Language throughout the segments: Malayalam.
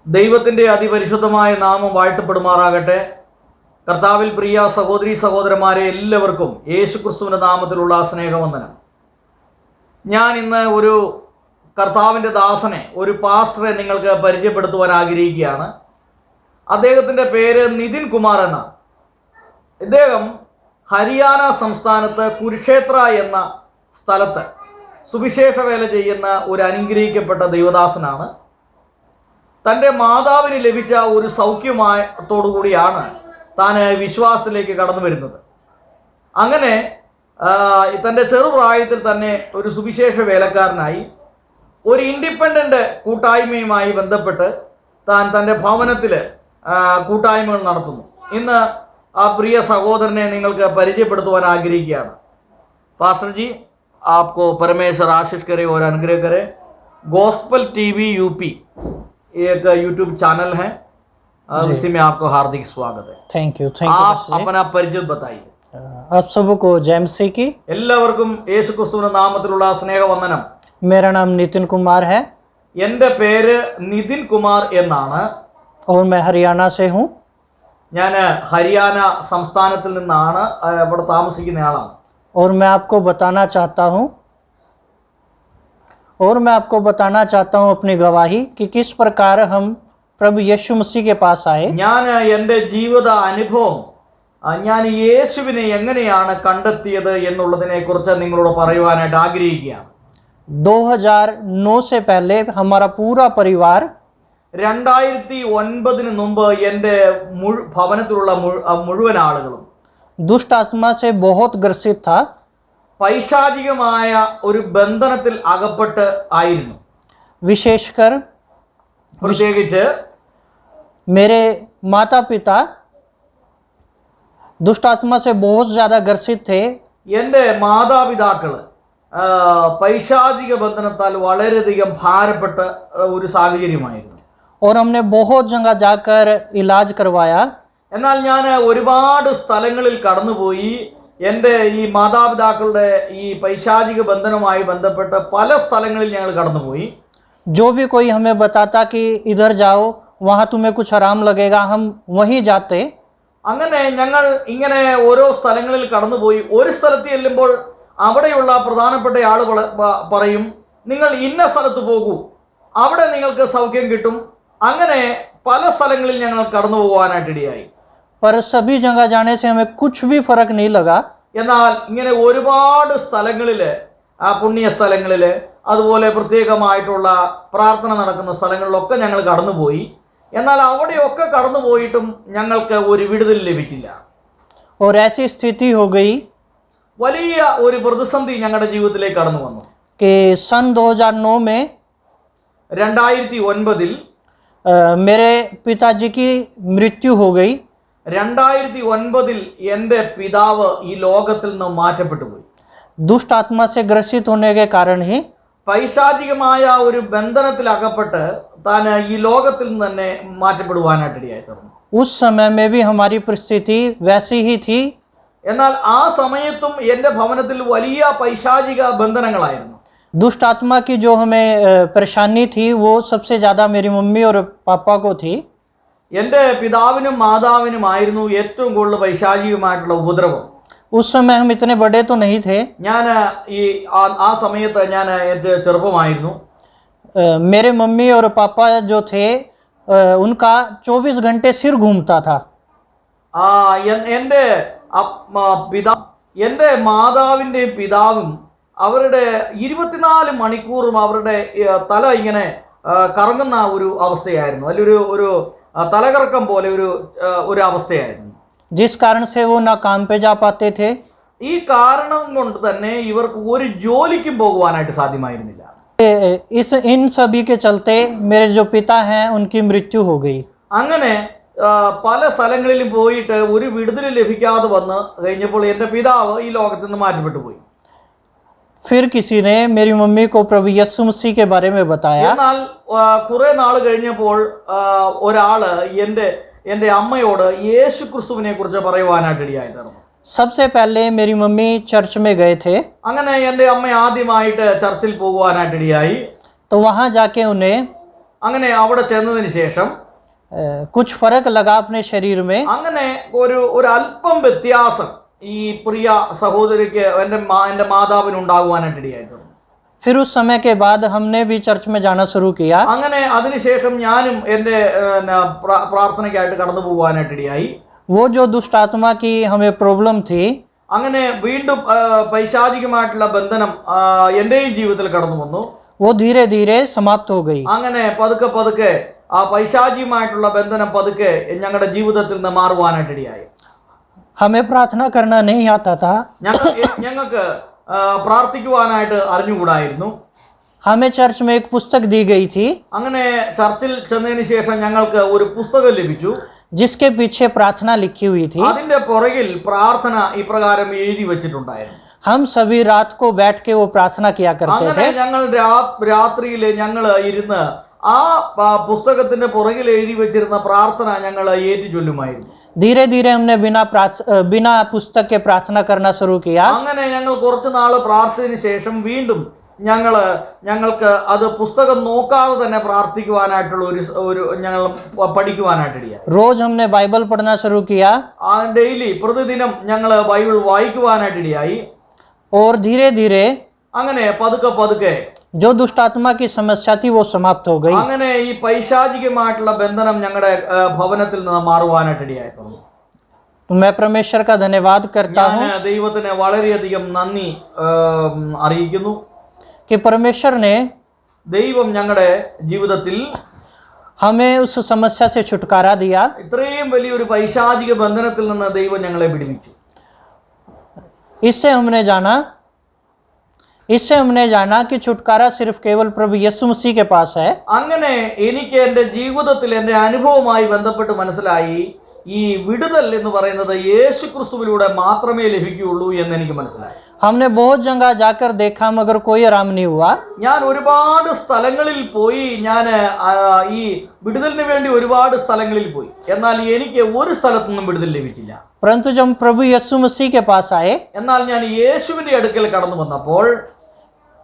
ദൈവത്തിൻ്റെ അതിപരിശുദ്ധമായ നാമം വാഴ്ത്തപ്പെടുമാറാകട്ടെ. കർത്താവിൽ പ്രിയ സഹോദരീ സഹോദരന്മാരെ എല്ലാവർക്കും യേശുക്രിസ്തുവിൻ്റെ നാമത്തിലുള്ള സ്നേഹവന്ദനം. ഞാൻ ഇന്ന് ഒരു കർത്താവിൻ്റെ ദാസനെ, ഒരു പാസ്റ്ററെ നിങ്ങൾക്ക് പരിചയപ്പെടുത്തുവാൻ ആഗ്രഹിക്കുകയാണ്. അദ്ദേഹത്തിൻ്റെ പേര് നിതിൻ കുമാർ എന്നാണ്. ഇദ്ദേഹം ഹരിയാന സംസ്ഥാനത്ത് കുരുക്ഷേത്ര എന്ന സ്ഥലത്ത് സുവിശേഷ വേല ചെയ്യുന്ന ഒരു അനുഗ്രഹിക്കപ്പെട്ട ദൈവദാസനാണ്. തൻ്റെ മാതാവിന് ലഭിച്ച ഒരു സൗഖ്യത്തോടുകൂടിയാണ് താൻ വിശ്വാസത്തിലേക്ക് കടന്നു വരുന്നത്. അങ്ങനെ തൻ്റെ ചെറുപ്രായത്തിൽ തന്നെ ഒരു സുവിശേഷ വേലക്കാരനായി ഒരു ഇൻഡിപെൻഡൻ്റ് കൂട്ടായ്മയുമായി ബന്ധപ്പെട്ട് താൻ തൻ്റെ ഭവനത്തിൽ കൂട്ടായ്മകൾ നടത്തുന്നു. ഇന്ന് ആ പ്രിയ സഹോദരനെ നിങ്ങൾക്ക് പരിചയപ്പെടുത്തുവാൻ ആഗ്രഹിക്കുകയാണ്. पास्टर जी, आपको परमेश्वर आशीष करे और अनुग्रह करे. गॉस्पल टीवी यूपी एक यूट्यूब चैनल है, उसी में आपको हार्दिक स्वागत है. Thank you. आप अपना परिचय बताइए. आप सबको जय मसीह की. എല്ലാവർക്കും യേശുക്രിസ്തുവിന്റെ നാമത്തിലുള്ള സ്നേഹവന്ദനം. मेरा नाम नितिन कुमार है. എൻ്റെ പേര് നിതിൻ കുമാർ എന്നാണ്. और मैं हरियाणा से हूँ. ഞാൻ ഹരിയാന സംസ്ഥാനത്തിൽ നിന്നാണ് ഇവിടെ താമസിക്കുന്നയാളാണ്. और मैं आपको बताना चाहता हूँ अपनी गवाही कि किस प्रकार हम प्रभु यीशु मसीह के पास आए. ഞാൻ എൻ്റെ ജീവിത അനുഭവം, ഞാൻ യേശുവിനെ എങ്ങനെയാണ് കണ്ടെത്തിയത് എന്നുള്ളതിനെ കുറിച്ച് നിങ്ങളോട് പറയുവാനായിട്ട് ആഗ്രഹിക്കുകയാണ്. 2009 से पहले हमारा पूरा परिवार 2009 മുമ്പ് എൻ്റെ ഭവനത്തിലുള്ള മുഴുവൻ ആളുകളും दुष्ट आत्मा से बहुत ग्रसित था. പൈശാചികമായ ഒരു ബന്ധനത്തിൽ അകപ്പെട്ട് ആയിരുന്നു. विशेषकर പ്രത്യേകിച്ച് मेरे माता पिता दुष्ट आत्मा से बहुत ज़्यादा ग्रसित थे. എൻ്റെ മാതാപിതാക്കൾ പൈശാചിക ബന്ധനത്താൽ വളരെയധികം ഭാരപ്പെട്ട ഒരു സാഹചര്യമായിരുന്നു. और हमने बहुत जगह जाकर इलाज करवाया. എന്നാൽ ഞാൻ ഒരുപാട് സ്ഥലങ്ങളിൽ കടന്നുപോയി. എൻ്റെ ഈ മാതാപിതാക്കളുടെ ഈ പൈശാചിക ബന്ധനവുമായി ബന്ധപ്പെട്ട് പല സ്ഥലങ്ങളിൽ ഞങ്ങൾ കടന്നുപോയി. जो भी कोई हमें बताता कि इधर जाओ वहाँ तुम्हें कुछ आराम लगेगा, हम वहीं जाते. അങ്ങനെ ഞങ്ങൾ ഇങ്ങനെ ഓരോ സ്ഥലങ്ങളിൽ കടന്നുപോയി. ഒരു സ്ഥലത്ത് ചെല്ലുമ്പോൾ അവിടെയുള്ള പ്രധാനപ്പെട്ട ആളുകൾ പറയും, നിങ്ങൾ ഇന്ന സ്ഥലത്ത് പോകൂ, അവിടെ നിങ്ങൾക്ക് സൗഖ്യം കിട്ടും. അങ്ങനെ പല സ്ഥലങ്ങളിൽ ഞങ്ങൾ കടന്നു പോകാനായിട്ടിടയായി. पर सभी जगह जाने से हमें कुछ भी फर्क नहीं लगा. എന്നാൽ ഇങ്ങനെ ഒരുപാട് സ്ഥലങ്ങളിൽ, ആ പുണ്യ സ്ഥലങ്ങളിൽ, അതുപോലെ പ്രത്യേകമായിട്ടുള്ള പ്രാർത്ഥന നടക്കുന്ന സ്ഥലങ്ങളിലൊക്കെ ഞങ്ങൾ കടന്നുപോയി. എന്നാൽ അവിടെയൊക്കെ കടന്നുപോയിട്ടും ഞങ്ങൾക്ക് ഒരു വിടുതൽ ലഭിച്ചില്ല. और ऐसी स्थिति हो गई വലിയ ഒരു പ്രതിസന്ധി ഞങ്ങളുടെ ജീവിതത്തിലേക്ക് കടന്നു വന്നു. कि सन 2009 में 2009 मेरे पिताजी की मृत्यु हो गई. 2009 എൻ്റെ പിതാവ് ഈ ലോകത്തിൽ നിന്ന് മാറ്റപ്പെട്ടു പോയി. दुष्ट आत्मा से ग्रसित होने के कारण ही പൈശാചികമായ ഒരു ബന്ധനത്തിൽ അകപ്പെട്ട് താൻ ഈ ലോകത്തിൽ നിന്ന് തന്നെ മാറ്റപ്പെടുവാനായിട്ടിടയായി തീർന്നു. उस समय में भी हमारी परिस्थिति वैसी ही थी. എന്നാൽ ആ സമയത്തും എൻ്റെ ഭവനത്തിൽ വലിയ പൈശാചിക ബന്ധനങ്ങളായിരുന്നു. दुष्ट आत्मा की जो हमें परेशानी थी वो सबसे ज़्यादा मेरी मम्मी और पापा को थी. എൻ്റെ പിതാവിനും മാതാവിനുമായിരുന്നു ഏറ്റവും കൂടുതൽ പൈശാചികമായിട്ടുള്ള ഉപദ്രവം. उस समय हम इतने बड़े तो नहीं थे. ഞാൻ ആ സമയത്ത് ഞാൻ ചെറുപ്പമായിരുന്നു. मेरे मम्मी और पापा जो थे उनका 24 घंटे सिर घूमता था. എൻ്റെ മാതാവിൻ്റെയും പിതാവും അവരുടെ 24 മണിക്കൂറും അവരുടെ തല ഇങ്ങനെ കറങ്ങുന്ന ഒരു അവസ്ഥയായിരുന്നു. അതിലൊരു തലകറക്കം പോലെ ഒരു അവസ്ഥയായിരുന്നു. जिस कारण से वो ना काम पे जा पाते थे. ഈ കാരണം കൊണ്ട് തന്നെ ഇവർക്ക് ഒരു ജോലിക്കും പോകുവാനായിട്ട് സാധ്യമായിരുന്നില്ല. इन सभी के चलते मेरे जो पिता हैं उनकी मृत्यु हो गई. അങ്ങനെ പല സ്ഥലങ്ങളിലും പോയിട്ട് ഒരു വിടുതൽ ലഭിക്കാതെ വന്ന് കഴിഞ്ഞപ്പോൾ എൻ്റെ പിതാവ് ഈ ലോകത്തിൽ നിന്ന് മാറ്റപ്പെട്ടു പോയി. फिर किसी ने मेरी मम्मी को प्रभु यीशु मसीह के बारे में बताया. എന്നാൽ കുറെ നാൾ കഴിഞ്ഞപ്പോൾ ഒരാൾ എൻ്റെ അമ്മയോട് യേശു ക്രിസ്തുവിനെ കുറിച്ച് പറയുവാനായിട്ടിടയായി തീർന്നു. सबसे पहले मेरी मम्मी चर्च में गए थे. അങ്ങനെ എൻ്റെ അമ്മ ആദ്യമായിട്ട് ചർച്ചിൽ പോകുവാനായിട്ടിടയായി. तो वहाँ जाके उन्हें അങ്ങനെ അവിടെ ചെന്നതിന് ശേഷം कुछ फर्क लगा अपने शरीर में। അങ്ങനെ ഒരു അല്പം വ്യത്യാസം ഈ പ്രിയ സഹോദരിക്ക് എൻ്റെ മാതാവിന് ഉണ്ടാകുവാനായിട്ട് ഇടയായിട്ടുണ്ട്. फिर उस समय के बाद हमने भी चर्च में जाना शुरू किया। അങ്ങനെ അതിനുശേഷം ഞാനും എൻ്റെ പ്രാർത്ഥനയ്ക്കായിട്ട് കടന്നു പോകുവാനായിട്ട് ഇടയായി. वो जो दुष्ट आत्मा की हमें प्रॉब्लम थी, അങ്ങനെ വീണ്ടും പൈശാചികമായിട്ടുള്ള ബന്ധനം എൻ്റെയും ജീവിതത്തിൽ കടന്നു വന്നു. वो धीरे धीरे समाप्त हो गई। അങ്ങനെ പതുക്കെ പതുക്കെ ആ പൈശാചികമായിട്ടുള്ള ബന്ധനം പതുക്കെ ഞങ്ങളുടെ ജീവിതത്തിൽ നിന്ന് മാറുവാനായിട്ട് ഇടയായി. हमें प्रार्थना करना नहीं आता था। ഞങ്ങൾക്ക് പ്രാർത്ഥിക്കുവാനായിട്ട് അറിഞ്ഞുകൂടായിരുന്നു. हमें चर्च में एक पुस्तक दी गई थी, അങ്ങനെ ചർച്ചിൽ ചെന്നതിന് ശേഷം ഞങ്ങൾക്ക് ഒരു പുസ്തകം ലഭിച്ചു. जिसके पीछे प्रार्थना लिखी हुई थी। അതിന്റെ പുറകിൽ പ്രാർത്ഥന ഇപ്രകാരം എഴുതി വെച്ചിട്ടുണ്ടായിരുന്നു. हम सभी रात को बैठ के वो प्रार्थना किया करते അങ്ങനെ थे। ഞങ്ങൾ രാത്രിയിൽ ഞങ്ങൾ ഇരുന്ന് ആ പുസ്തകത്തിന്റെ പുറകിൽ എഴുതി വെച്ചിരുന്ന പ്രാർത്ഥന ഞങ്ങൾ ഏറ്റു ചൊല്ലുമായിരുന്നു. धीरे धीरे हमने बिना पुस्तक के प्रार्थना करना शुरू किया। അങ്ങനെ ഞങ്ങൾ കുറച്ച് നാൾ പ്രാർത്ഥനയ്ക്ക് ശേഷം വീണ്ടും ഞങ്ങൾക്ക് അത് പുസ്തകം നോക്കാതെ തന്നെ പ്രാർത്ഥിക്കുവാനായിട്ടുള്ള ഒരു ഞങ്ങൾ പഠിക്കുവാനായിട്ട് ഇടയായി. रोज हमने बाइबल पढ़ना शुरू किया ഡെയിലി പ്രതിദിനം ഞങ്ങൾ ബൈബിൾ വായിക്കുവാനായിട്ട് ഇടയായി. और धीरे धीरे അങ്ങനെ പതുക്കെ പതുക്കെ जो दुष्ट आत्मा की समस्या थी वो समाप्त हो गई। അങ്ങനെ ഈ പൈശാചികമായിട്ടുള്ള ബന്ധനം ഞങ്ങളുടെ ഭവനത്തിൽ നിന്ന് മാറുവാനായിട്ട് ഇടയായി തുടങ്ങി. तो मैं परमेश्वर का धन्यवाद करता हूँ ഞാൻ ദൈവത്തിന് വളരെയധികം നന്ദി അറിയിക്കുന്നു. कि परमेश्वर ने ദൈവം ഞങ്ങളുടെ ജീവിതത്തിൽ हमें उस समस्या से छुटकारा दिया। ഇത്രയും വലിയൊരു പൈശാചിക ബന്ധനത്തിൽ നിന്ന് ദൈവം ഞങ്ങളെ വിടുവിച്ചു. इससे हमने जाना कि छुटकारा सिर्फ केवल प्रभु यीशु मसीह के पास है। അങ്ങനെ എനിക്ക് എൻ്റെ ജീവിതത്തിൽ എൻ്റെ അനുഭവവുമായി ബന്ധപ്പെട്ട് മനസ്സിലായി ഈ വിടുതൽ എന്ന് പറയുന്നത് യേശു ക്രിസ്തുവിലൂടെ മാത്രമേ ലഭിക്കുകയുള്ളൂ എന്ന് എനിക്ക് മനസ്സിലായി. हमने बहुत जगह जाकर देखा मगर कोई आराम नहीं हुआ। ഞാൻ ഒരുപാട് സ്ഥലങ്ങളിൽ പോയി, ഞാൻ ഈ വിടുതലിന് വേണ്ടി ഒരുപാട് സ്ഥലങ്ങളിൽ പോയി, എന്നാൽ എനിക്ക് ഒരു സ്ഥലത്തുനിന്നും വിടുതൽ ലഭിച്ചില്ല. परंतु जब हम प्रभु यीशु मसीह के पास आए എന്നാൽ ഞാൻ യേശുവിന്റെ അടുക്കൽ കടന്നു വന്നപ്പോൾ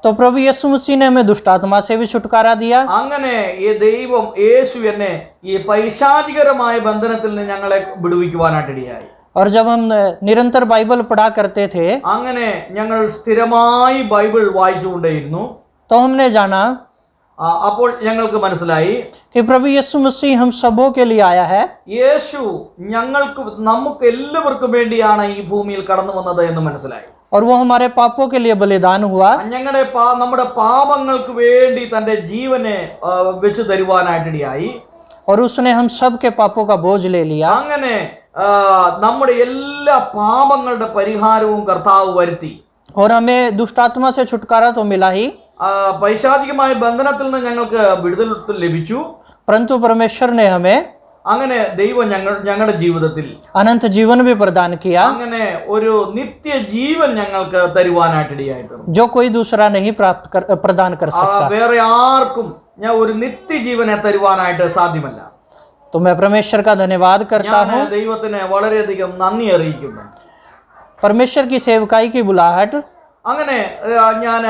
तो प्रभु यीशु मसीह ने हमें दुष्ट आत्मा से भी छुटकारा दिया। അങ്ങനെ ഈ ദൈവം യേശു എന്നെ ഈ പൈശാചികരമായ ബന്ധനത്തിൽ നിന്ന് ഞങ്ങളെ വിടുവിക്കുവാനായിട്ട് ഇടയായി. और जब हम निरंतर बाइबल पढ़ा करते थे അങ്ങനെ ഞങ്ങൾ സ്ഥിരമായി ബൈബിൾ വായിച്ചുകൊണ്ടേയിരുന്നു. तो हमने जाना അപ്പോൾ ഞങ്ങൾക്ക് മനസ്സിലായി कि प्रभु यीशु मसीह हम सबों के लिए आया है। യേശു നമുക്ക് എല്ലാവർക്കും വേണ്ടിയാണ് ഈ ഭൂമിയിൽ കടന്നു വന്നത് എന്ന് മനസ്സിലായി. और वो हमारे पापों के लिए बलिदान हुआ। നമ്മുടെ പാപങ്ങൾക്ക് വേണ്ടി തന്റെ ജീവനെ വെച്ച് തരുവാനായിട്ട് ഇടയായി. और उसने हम सब के पापों का बोझ ले लिया। അങ്ങനെ നമ്മുടെ എല്ലാ പാപങ്ങളുടെ പരിഹാരവും കർത്താവ് വരുത്തി. और हमें दुष्ट आत्मा से छुटकारा तो मिला ही, പൈശാചികമായ ബന്ധനത്തിൽ നിന്ന് ഞങ്ങൾക്ക് വിടുതൽ ലഭിച്ചു. परंतु परमेश्वर ने हमें അങ്ങനെ ദൈവം ഞങ്ങളുടെ ജീവിതത്തിൽ अनंत जीवन भी प्रदान किया, അങ്ങനെ ഒരു നിത്യജീവൻ ഞങ്ങൾക്ക് തരുവാനായിട്ട് ഇടയായിട്ടുണ്ട്. जो कोई दूसरा नहीं प्रदान कर सकता। വേറെ ആർക്കും ഞാൻ ഒരു നിത്യജീവനെ തരുവാനായിട്ട് സാധ്യമല്ല. तो मैं परमेश्वर का धन्यवाद करता हूँ। ദൈവത്തിന് വളരെയധികം നന്ദി അറിയിക്കുന്നു. परमेश्वर की सेवकाई की बुलाहट, അങ്ങനെ ഞാൻ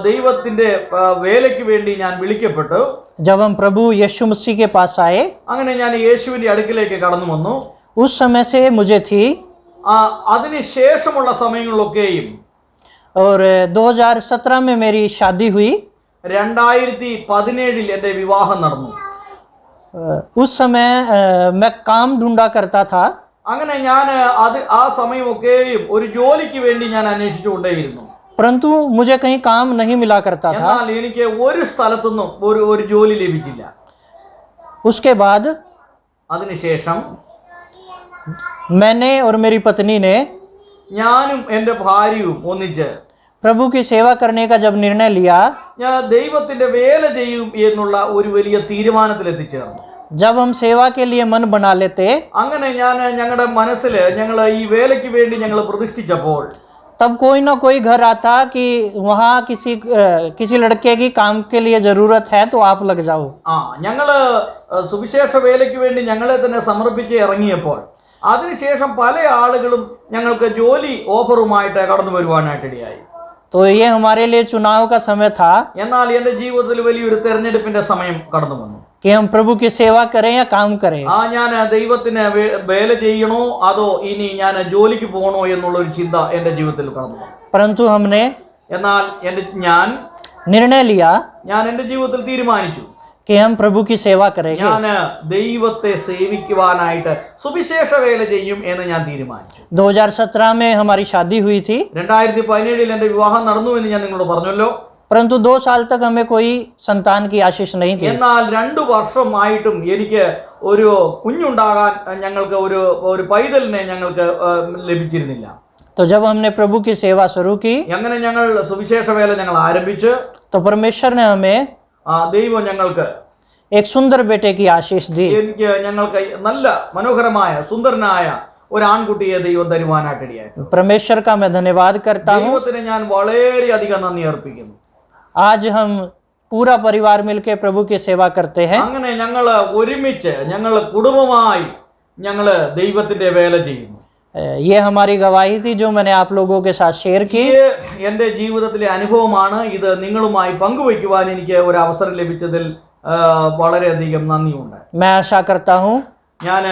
ദൈവത്തിന്റെ വേലയ്ക്ക് വേണ്ടി ഞാൻ വിളിക്കപ്പെട്ടു. जब हम प्रभु यीशु मसीह के पास आए അങ്ങനെ ഞാൻ യേശുവിന്റെ അടുക്കിലേക്ക് കടന്നു വന്നു. उस समय से मुझे थी, അതിനുശേഷമുള്ള സമയങ്ങളിലൊക്കെയും और 2017 में मेरी शादी हुई। 2017 എൻ്റെ വിവാഹം നടന്നു. उस समय मैं काम ढूंढा करता था। അങ്ങനെ ഞാൻ ആ സമയമൊക്കെയും ഒരു ജോലിക്ക് വേണ്ടി ഞാൻ അന്വേഷിച്ചുകൊണ്ടേയിരുന്നു. परंतु मुझे कहीं काम नहीं मिला करता था। എന്നാൽ എനിക്ക് ഒരു സ്ഥലത്തുനിന്നും ഒരു ജോലി ലഭിച്ചില്ല. उसके बाद അതിനുശേഷം मैंने और मेरी पत्नी ने ഞാനും എൻ്റെ ഭാര്യയും ഒന്നിച്ച് प्रभु की सेवा करने का जब निर्णय लिया, ഞാൻ ദൈവത്തിന്റെ വേല ചെയ്യും എന്നുള്ള ഒരു വലിയ തീരുമാനത്തിൽ എത്തിച്ചേർന്നു. जब हम सेवा के लिए मन बना लेते, അങ്ങനെ ഞങ്ങളുടെ മനസ്സിൽ ഞങ്ങൾ ഈ വേലയ്ക്ക് വേണ്ടി ഞങ്ങൾ പ്രതിഷ്ഠിച്ചപ്പോൾ तब कोई ना कोई घर आता कि वहाँ किसी लड़के की काम के लिए जरूरत है तो आप लग जाओ। ഞങ്ങൾ സുവിശേഷ വേലയ്ക്ക് വേണ്ടി ഞങ്ങളെ തന്നെ സമർപ്പിച്ച് ഇറങ്ങിയപ്പോൾ അതിനുശേഷം പല ആളുകളും ഞങ്ങൾക്ക് ജോലി ഓഫറുമായിട്ട് കടന്നു വരുവാനായിട്ട് ഇടയായി. तो ये हमारे लिए चुनाव का समय था എന്നാൽ എൻ്റെ ജീവിതത്തിൽ വലിയൊരു തെരഞ്ഞെടുപ്പിന്റെ സമയം കടന്നു വന്നു. कि हम प्रभु की सेवा करें या काम करें. ഞാൻ ദൈവത്തിന് വേല ചെയ്യണോ അതോ ഇനി ഞാൻ ജോലിക്ക് പോകണോ എന്നുള്ള ഒരു ചിന്ത എൻ്റെ ജീവിതത്തിൽ കടന്നു വന്നു. परंतु हमने എന്നാൽ ഞാൻ निर्णय लिया എൻ്റെ ജീവിതത്തിൽ തീരുമാനിച്ചു कि हम प्रभु की सेवा करेंगे. ഞാൻ ദൈവത്തെ സേവിക്കുവാനായിട്ട് സുവിശേഷ വേല ചെയ്യും എന്ന് ഞാൻ തീരുമാനിച്ചു. 2017 में हमारी शादी हुई थी, 2017 എൻ്റെ വിവാഹം നടന്നു എന്ന് ഞാൻ നിങ്ങളോട് പറഞ്ഞല്ലോ. परंतु 2 साल तक हमें कोई संतान की आशीष नहीं थी. എന്നാൽ 2 വർഷമായിട്ടും എനിക്ക് ഒരു കുഞ്ഞുണ്ടാകാൻ ഞങ്ങൾക്ക് ഒരു പൈതലിനെ ഞങ്ങൾക്ക് ലഭിച്ചിരുന്നില്ല. तो जब हमने प्रभु की सेवा शुरू की അങ്ങനെ ഞങ്ങൾ സുവിശേഷ വേല ഞങ്ങൾ ആരംഭിച്ചു. तो परमेश्वर ने हमें ദൈവം ഞങ്ങൾക്ക് एक सुंदर बेटे की आशीष दी. ഞങ്ങൾക്ക് നല്ല മനോഹരമായ സുന്ദരനായ ഒരു ആൺകുട്ടിയെ ദൈവം തരുവാനായിട്ട് ഇടയായി. परमेश्वर का मैं धन्यवाद करता हूँ. ദൈവത്തിന് ഞാൻ വളരെയധികം നന്ദി അർപ്പിക്കുന്നു. आज हम पूरा परिवार मिलकर प्रभु की सेवा करते हैं. അങ്ങനെ ഞങ്ങൾ ഒരുമിച്ച് ഞങ്ങൾ കുടുംബമായി ഞങ്ങൾ ദൈവത്തിന്റെ വേല ചെയ്യുന്നു. ये हमारी गवाही थी जो मैंने आप लोगों के साथ शेयर की. എൻ്റെ ജീവിതത്തിലെ അനുഭവമാണ് ഇത്. നിങ്ങളുമായി പങ്കുവയ്ക്കുവാൻ എനിക്ക് ഒരു അവസരം ലഭിച്ചതിൽ വളരെയധികം നന്ദിയുണ്ട്. मैं आशा करता हूँ ഞാൻ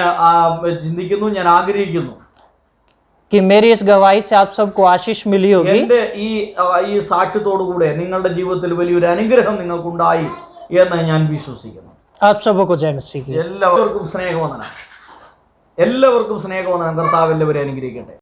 ചിന്തിക്കുന്നു, ഞാൻ ആഗ്രഹിക്കുന്നു कि मेरी इस गवाही से आप सबको आशीष मिली होगी. എൻ്റെ ഈ സാക്ഷ്യത്തോടുകൂടെ നിങ്ങളുടെ ജീവിതത്തിൽ വലിയൊരു അനുഗ്രഹം നിങ്ങൾക്കുണ്ടായി എന്ന് ഞാൻ വിശ്വസിക്കുന്നു. आप सबको जय मसीह की. എല്ലാവർക്കും സ്നേഹവന്ദനം. എല്ലാവർക്കും സ്നേഹവന്ദനം. കർത്താവ് എല്ലാവരെയും അനുഗ്രഹിക്കട്ടെ.